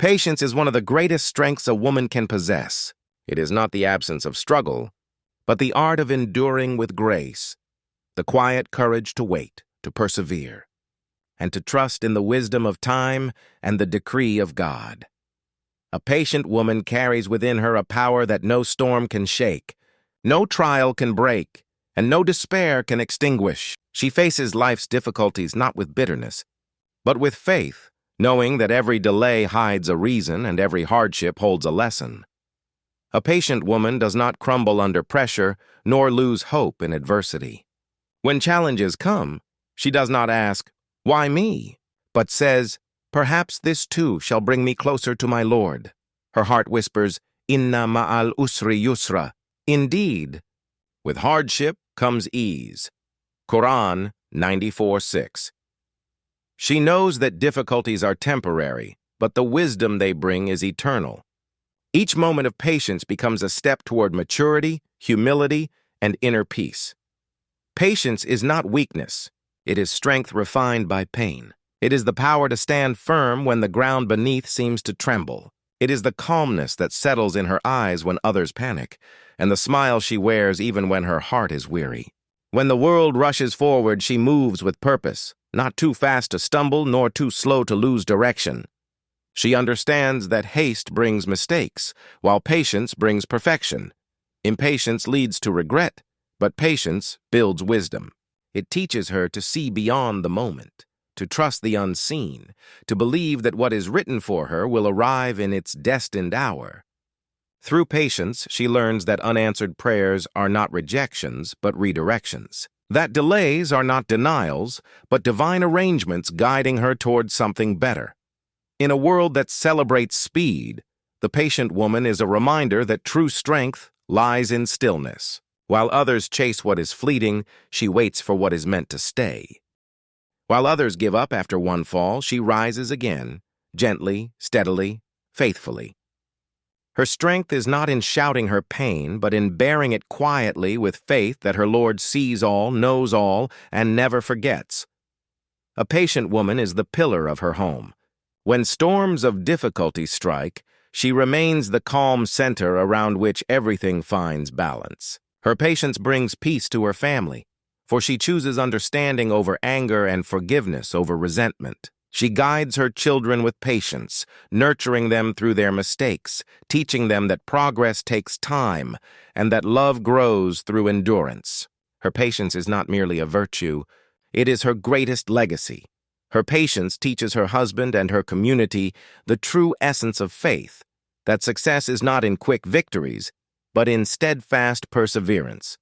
Patience is one of the greatest strengths a woman can possess. It is not the absence of struggle, but the art of enduring with grace, the quiet courage to wait, to persevere, and to trust in the wisdom of time and the decree of God. A patient woman carries within her a power that no storm can shake, no trial can break, and no despair can extinguish. She faces life's difficulties not with bitterness, but with faith, knowing that every delay hides a reason and every hardship holds a lesson. A patient woman does not crumble under pressure nor lose hope in adversity. When challenges come, she does not ask, "Why me?" but says, "Perhaps this too shall bring me closer to my Lord." Her heart whispers, "Inna ma'al usri yusra." Indeed, with hardship comes ease. Quran 94:6. She knows that difficulties are temporary, but the wisdom they bring is eternal. Each moment of patience becomes a step toward maturity, humility, and inner peace. Patience is not weakness. It is strength refined by pain. It is the power to stand firm when the ground beneath seems to tremble. It is the calmness that settles in her eyes when others panic, and the smile she wears even when her heart is weary. When the world rushes forward, she moves with purpose, not too fast to stumble nor too slow to lose direction. She understands that haste brings mistakes, while patience brings perfection. Impatience leads to regret, but patience builds wisdom. It teaches her to see beyond the moment, to trust the unseen, to believe that what is written for her will arrive in its destined hour. Through patience, she learns that unanswered prayers are not rejections, but redirections. That delays are not denials, but divine arrangements guiding her towards something better. In a world that celebrates speed, the patient woman is a reminder that true strength lies in stillness. While others chase what is fleeting, she waits for what is meant to stay. While others give up after one fall, she rises again, gently, steadily, faithfully. Her strength is not in shouting her pain, but in bearing it quietly with faith that her Lord sees all, knows all, and never forgets. A patient woman is the pillar of her home. When storms of difficulty strike, she remains the calm center around which everything finds balance. Her patience brings peace to her family, for she chooses understanding over anger and forgiveness over resentment. She guides her children with patience, nurturing them through their mistakes, teaching them that progress takes time and that love grows through endurance. Her patience is not merely a virtue, it is her greatest legacy. Her patience teaches her husband and her community the true essence of faith, that success is not in quick victories, but in steadfast perseverance.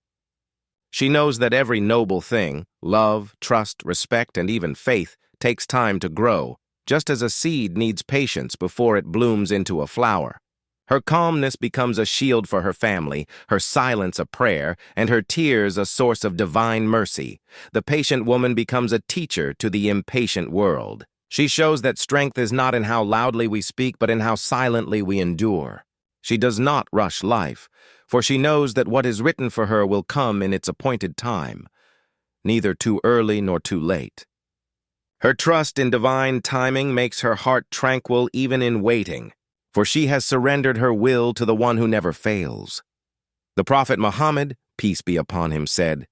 She knows that every noble thing, love, trust, respect, and even faith, takes time to grow, just as a seed needs patience before it blooms into a flower. Her calmness becomes a shield for her family, her silence a prayer, and her tears a source of divine mercy. The patient woman becomes a teacher to the impatient world. She shows that strength is not in how loudly we speak, but in how silently we endure. She does not rush life, for she knows that what is written for her will come in its appointed time, neither too early nor too late. Her trust in divine timing makes her heart tranquil even in waiting, for she has surrendered her will to the one who never fails. The Prophet Muhammad, peace be upon him, said,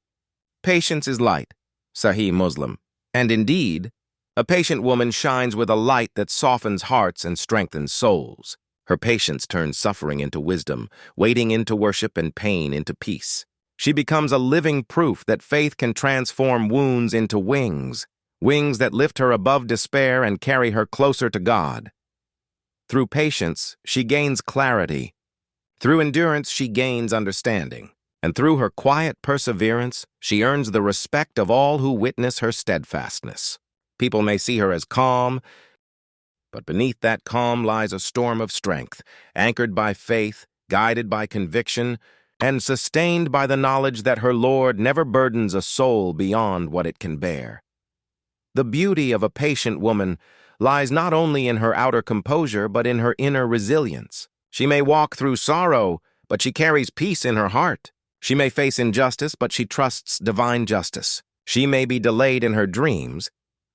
"Patience is light," Sahih Muslim, and indeed, a patient woman shines with a light that softens hearts and strengthens souls. Her patience turns suffering into wisdom, waiting into worship, and pain into peace. She becomes a living proof that faith can transform wounds into wings, wings that lift her above despair and carry her closer to God. Through patience, she gains clarity. Through endurance, she gains understanding. And through her quiet perseverance, she earns the respect of all who witness her steadfastness. People may see her as calm, but beneath that calm lies a storm of strength, anchored by faith, guided by conviction, and sustained by the knowledge that her Lord never burdens a soul beyond what it can bear. The beauty of a patient woman lies not only in her outer composure, but in her inner resilience. She may walk through sorrow, but she carries peace in her heart. She may face injustice, but she trusts divine justice. She may be delayed in her dreams,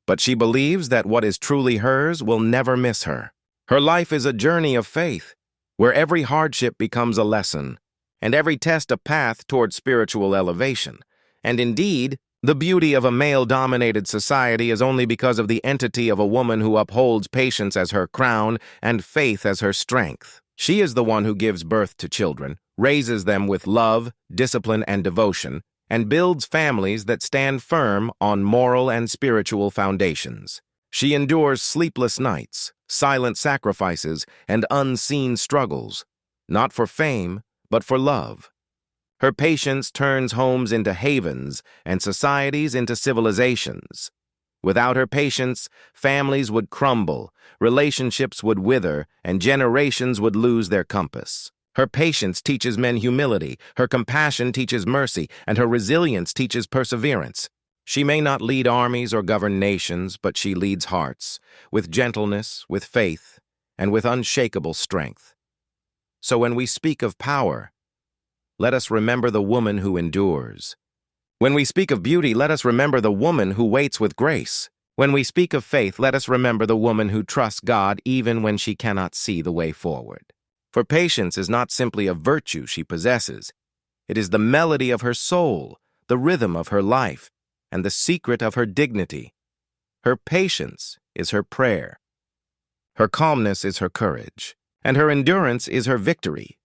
but she believes that what is truly hers will never miss her. Her life is a journey of faith, where every hardship becomes a lesson, and every test a path toward spiritual elevation. And indeed, the beauty of a male-dominated society is only because of the entity of a woman who upholds patience as her crown and faith as her strength. She is the one who gives birth to children, raises them with love, discipline, and devotion, and builds families that stand firm on moral and spiritual foundations. She endures sleepless nights, silent sacrifices, and unseen struggles, not for fame, but for love. Her patience turns homes into havens and societies into civilizations. Without her patience, families would crumble, relationships would wither, and generations would lose their compass. Her patience teaches men humility, her compassion teaches mercy, and her resilience teaches perseverance. She may not lead armies or govern nations, but she leads hearts, with gentleness, with faith, and with unshakable strength. So when we speak of power, let us remember the woman who endures. When we speak of beauty, let us remember the woman who waits with grace. When we speak of faith, let us remember the woman who trusts God even when she cannot see the way forward. For patience is not simply a virtue she possesses. It is the melody of her soul, the rhythm of her life, and the secret of her dignity. Her patience is her prayer. Her calmness is her courage, and her endurance is her victory.